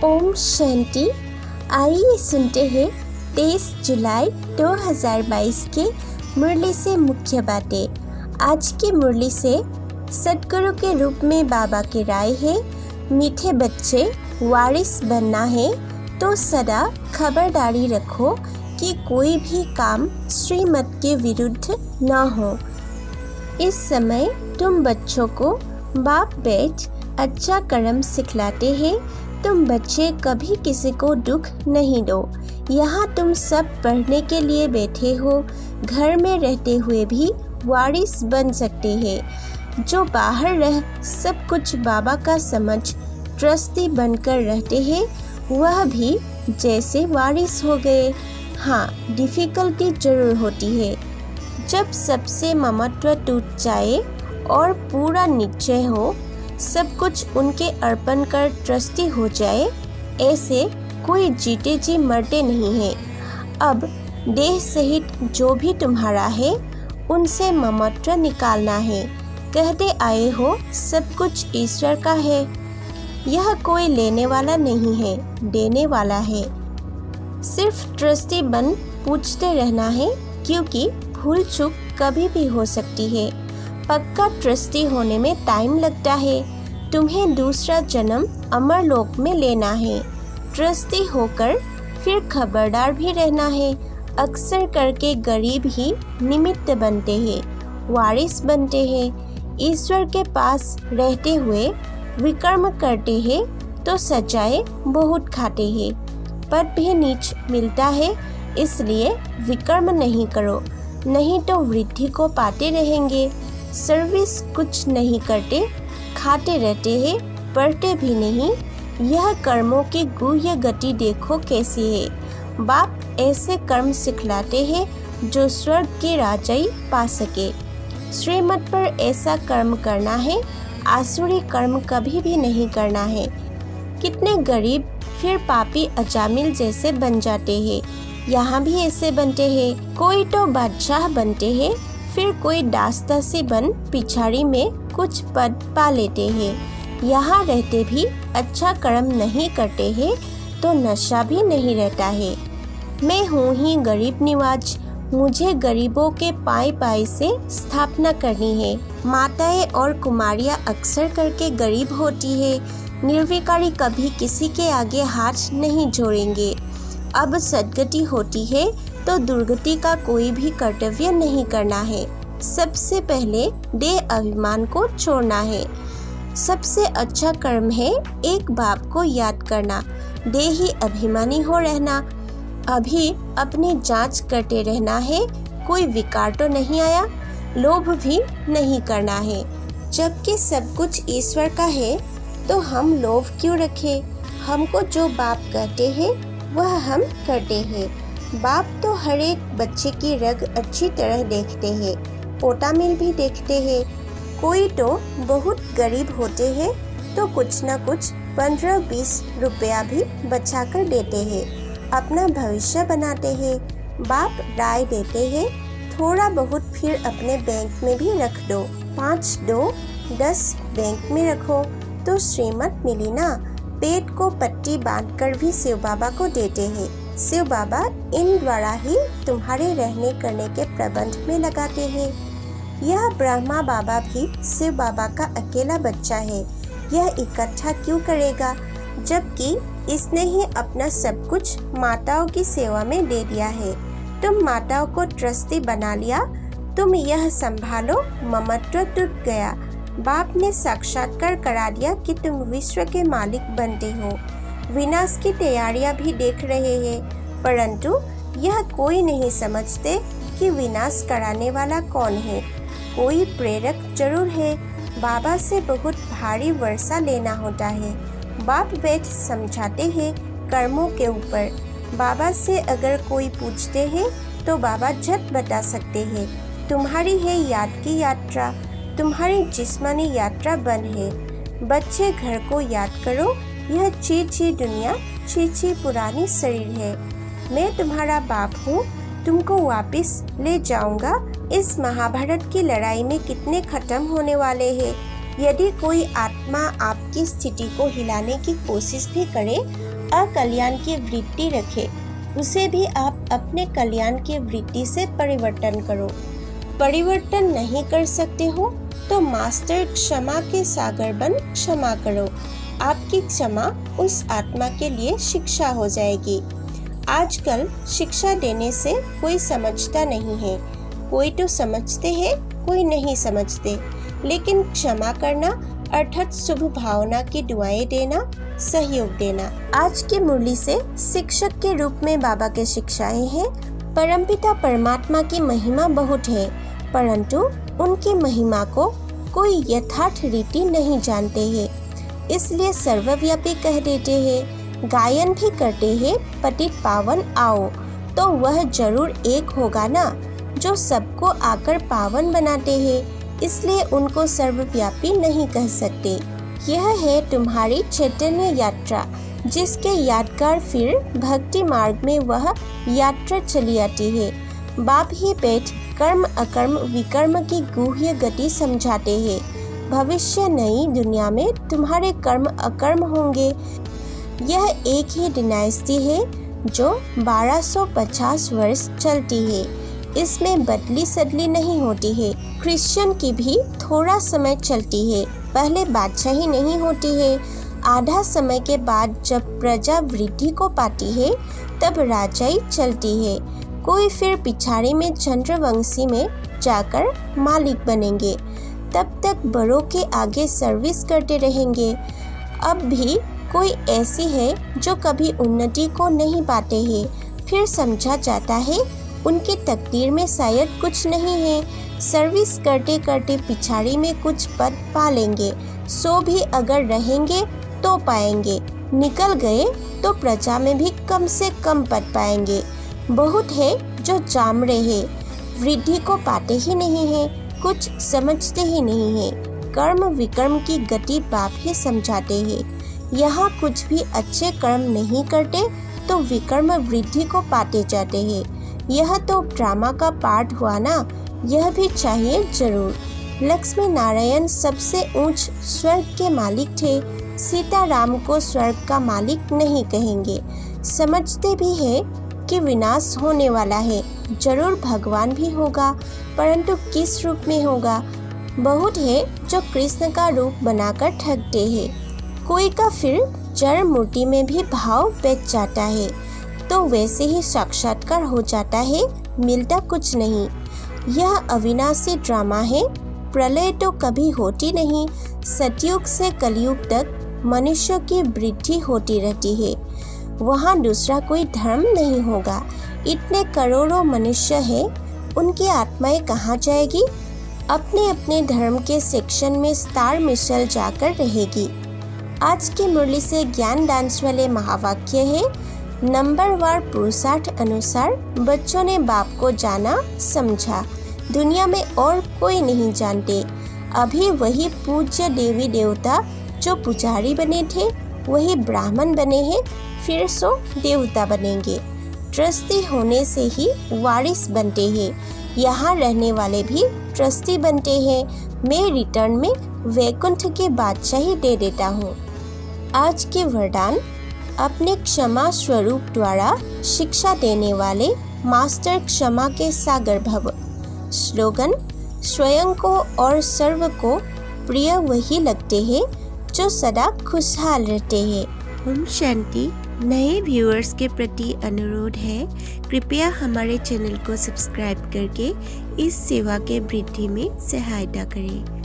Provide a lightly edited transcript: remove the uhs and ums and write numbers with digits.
ओम शांति। आइए सुनते हैं 23 जुलाई 2022 के मुरली से मुख्य बातें। आज की मुरली से सद्गुरु के रूप में बाबा की राय है, मीठे बच्चे वारिस बनना है तो सदा खबरदारी रखो कि कोई भी काम श्रीमत के विरुद्ध न हो। इस समय तुम बच्चों को बाप बेट अच्छा कर्म सिखलाते हैं। तुम बच्चे कभी किसी को दुख नहीं दो। यहाँ तुम सब पढ़ने के लिए बैठे हो। घर में रहते हुए भी वारिस बन सकते हैं। जो बाहर रह सब कुछ बाबा का समझ ट्रस्टी बनकर रहते हैं, वह भी जैसे वारिस हो गए। हाँ, डिफ़िकल्टी जरूर होती है। जब सबसे ममत्व टूट जाए और पूरा निश्चय हो, सब कुछ उनके अर्पण कर ट्रस्टी हो जाए, ऐसे कोई जीते जी मरते नहीं है। अब देह सहित जो भी तुम्हारा है, उनसे ममत्व निकालना है। कहते आए हो सब कुछ ईश्वर का है। यह कोई लेने वाला नहीं है, देने वाला है। सिर्फ ट्रस्टी बन पूछते रहना है, क्योंकि भूल चूक कभी भी हो सकती है। पक्का ट्रस्टी होने में टाइम लगता है। तुम्हें दूसरा जन्म अमर लोक में लेना है। ट्रस्टी होकर फिर खबरदार भी रहना है। अक्सर करके गरीब ही निमित्त बनते हैं, वारिस बनते हैं। ईश्वर के पास रहते हुए विकर्म करते हैं तो सजाए बहुत खाते हैं। पद भी नीच मिलता है, इसलिए विकर्म नहीं करो, नहीं तो वृद्धि को पाते रहेंगे। सर्विस कुछ नहीं करते, खाते रहते हैं, पढ़ते भी नहीं। यह कर्मों की गुह्य गति देखो कैसी है। बाप ऐसे कर्म सिखलाते हैं जो स्वर्ग की राजाई पा सके। श्रीमत पर ऐसा कर्म करना है, आसुरी कर्म कभी भी नहीं करना है। कितने गरीब फिर पापी अजामिल जैसे बन जाते हैं। यहाँ भी ऐसे बनते हैं। कोई तो बादशाह बनते हैं, फिर कोई दासदासी बन पिछाड़ी में कुछ पद पा लेते हैं। यहाँ रहते भी अच्छा कर्म नहीं करते हैं तो नशा भी नहीं रहता है। मैं हूँ ही गरीब निवाज, मुझे गरीबों के पाई पाई से स्थापना करनी है। माताएं और कुमारियाँ अक्सर करके गरीब होती है। निर्विकारी कभी किसी के आगे हाथ नहीं जोड़ेंगे। अब सदगति होती है तो दुर्गति का कोई भी कर्तव्य नहीं करना है। सबसे पहले देह अभिमान को छोड़ना है। सबसे अच्छा कर्म है एक बाप को याद करना, देही अभिमानी हो रहना। अभी अपनी जांच करते रहना है, कोई विकार तो नहीं आया। लोभ भी नहीं करना है। जबकि सब कुछ ईश्वर का है तो हम लोभ क्यों रखें। हमको जो बाप कहते हैं वह हम करते हैं। बाप तो हर एक बच्चे की रग अच्छी तरह देखते हैं, पोटा मिल भी देखते हैं। कोई तो बहुत गरीब होते हैं तो कुछ न कुछ 15-20 रुपया भी बचा कर देते हैं, अपना भविष्य बनाते हैं। बाप राय देते हैं, थोड़ा बहुत फिर अपने बैंक में भी रख दो। 5 दो 10 बैंक में रखो तो श्रीमत मिली ना। पेट को पट्टी बांधकर भी शिव बाबा को देते हैं। शिव बाबा इन द्वारा ही तुम्हारे रहने करने के प्रबंध में लगाते हैं। यह ब्रह्मा बाबा भी शिव बाबा का अकेला बच्चा है। यह इकट्ठा क्यों करेगा, जबकि इसने ही अपना सब कुछ माताओं की सेवा में दे दिया है। तुम माताओं को ट्रस्टी बना लिया, तुम यह संभालो, ममत्व टूट गया। बाप ने साक्षात्कार करा दिया कि तुम विश्व के मालिक बनते हो। विनाश की तैयारियां भी देख रहे हैं, परंतु यह कोई नहीं समझते कि विनाश कराने वाला कौन है। कोई प्रेरक जरूर है। बाबा से बहुत भारी वर्षा लेना होता है। बाप बैठ समझाते हैं कर्मों के ऊपर। बाबा से अगर कोई पूछते हैं तो बाबा झट बता सकते हैं। तुम्हारी है याद की यात्रा, तुम्हारी जिस्मानी यात्रा बंद है। बच्चे घर को याद करो, यह ची दुनिया ची पुरानी शरीर है। मैं तुम्हारा बाप हूँ, तुमको वापस ले जाऊंगा। इस महाभारत की लड़ाई में कितने खत्म होने वाले हैं। यदि कोई आत्मा आपकी स्थिति को हिलाने की कोशिश भी करे अकल्याण की वृत्ति रखे, उसे भी आप अपने कल्याण की वृत्ति से परिवर्तन करो। परिवर्तन नहीं कर सकते हो तो मास्टर क्षमा के सागर बन क्षमा करो। आपकी क्षमा उस आत्मा के लिए शिक्षा हो जाएगी। आजकल शिक्षा देने से कोई समझता नहीं है, कोई तो समझते हैं, कोई नहीं समझते। लेकिन क्षमा करना अर्थात शुभ भावना की दुआएं देना, सहयोग देना। आज की मुरली से शिक्षक के रूप में बाबा के शिक्षाएं हैं। परमपिता परमात्मा की महिमा बहुत है, परंतु उनकी महिमा को कोई यथार्थ रीति नहीं जानते हैं, इसलिए सर्वव्यापी कह देते हैं। गायन भी करते हैं पतित पावन आओ, तो वह जरूर एक होगा ना जो सबको आकर पावन बनाते हैं, इसलिए उनको सर्वव्यापी नहीं कह सकते। यह है तुम्हारी चैतन्य यात्रा, जिसके यादगार फिर भक्ति मार्ग में वह यात्रा चली आती है। बाप ही बैठ कर्म अकर्म विकर्म की गुह्य गति समझाते हैं। भविष्य नई दुनिया में तुम्हारे कर्म अकर्म होंगे। यह एक ही डिनाइस्टी है जो 1250 वर्ष चलती है। इसमें बदली सदली नहीं होती है। क्रिश्चियन की भी थोड़ा समय चलती है, पहले बादशाही नहीं होती है। आधा समय के बाद जब प्रजा वृद्धि को पाती है तब राजाई चलती है। कोई फिर पिछाड़ी में चंद्रवंशी में जाकर मालिक बनेंगे, तब तक बड़ों के आगे सर्विस करते रहेंगे। अब भी कोई ऐसी है जो कभी उन्नति को नहीं पाते हैं, फिर समझा जाता है उनकी तकदीर में शायद कुछ नहीं है। सर्विस करते करते पिछाड़ी में कुछ पद पा लेंगे, सो भी अगर रहेंगे तो पाएंगे, निकल गए तो प्रजा में भी कम से कम पद पाएंगे। बहुत है जो जामड़े हैं, वृद्धि को पाते ही नहीं है, कुछ समझते ही नहीं है। कर्म विकर्म की गति बाप ही समझाते हैं। यहाँ कुछ भी अच्छे कर्म नहीं करते तो विकर्म वृद्धि को पाते जाते हैं। यह तो ड्रामा का पार्ट हुआ ना, यह भी चाहिए जरूर। लक्ष्मी नारायण सबसे ऊंच स्वर्ग के मालिक थे, सीताराम को स्वर्ग का मालिक नहीं कहेंगे। समझते भी है कि विनाश होने वाला है, जरूर भगवान भी होगा, परंतु किस रूप में होगा। बहुत है जो कृष्ण का रूप बनाकर ठगते हैं। कोई का फिर जड़ मूर्ति में भी भाव बैठ जाता है, तो वैसे ही साक्षात्कार हो जाता है, मिलता कुछ नहीं। यह अविनाशी ड्रामा है। प्रलय तो कभी होती नहीं, सतयुग से कलयुग तक मनुष्य की वृद्धि होती रहती है। वहाँ दूसरा कोई धर्म नहीं होगा। इतने करोड़ों मनुष्य हैं, उनकी आत्माएं कहाँ जाएगी? अपने अपने धर्म के सेक्शन में स्टार मिशल जाकर रहेगी। आज की मुरली से ज्ञान डांस वाले महावाक्य है। नंबरवार पुरुषार्थ अनुसार बच्चों ने बाप को जाना समझा, दुनिया में और कोई नहीं जानते। अभी वही पूज्य देवी देवता जो पुजारी बने थे वही ब्राह्मण बने हैं, फिर सो देवता बनेंगे। ट्रस्टी होने से ही वारिस बनते हैं। यहाँ रहने वाले भी ट्रस्टी बनते हैं। मैं रिटर्न में वैकुंठ के बादशाही दे देता हूँ। आज के वरदान अपने क्षमा स्वरूप द्वारा शिक्षा देने वाले मास्टर क्षमा के सागर भव। स्लोगन, स्वयं को और सर्व को प्रिय वही लगते हैं जो सदा खुशहाल रहते हैं। ओम शांति। नए व्यूअर्स के प्रति अनुरोध है, कृपया हमारे चैनल को सब्सक्राइब करके इस सेवा के वृद्धि में सहायता करें।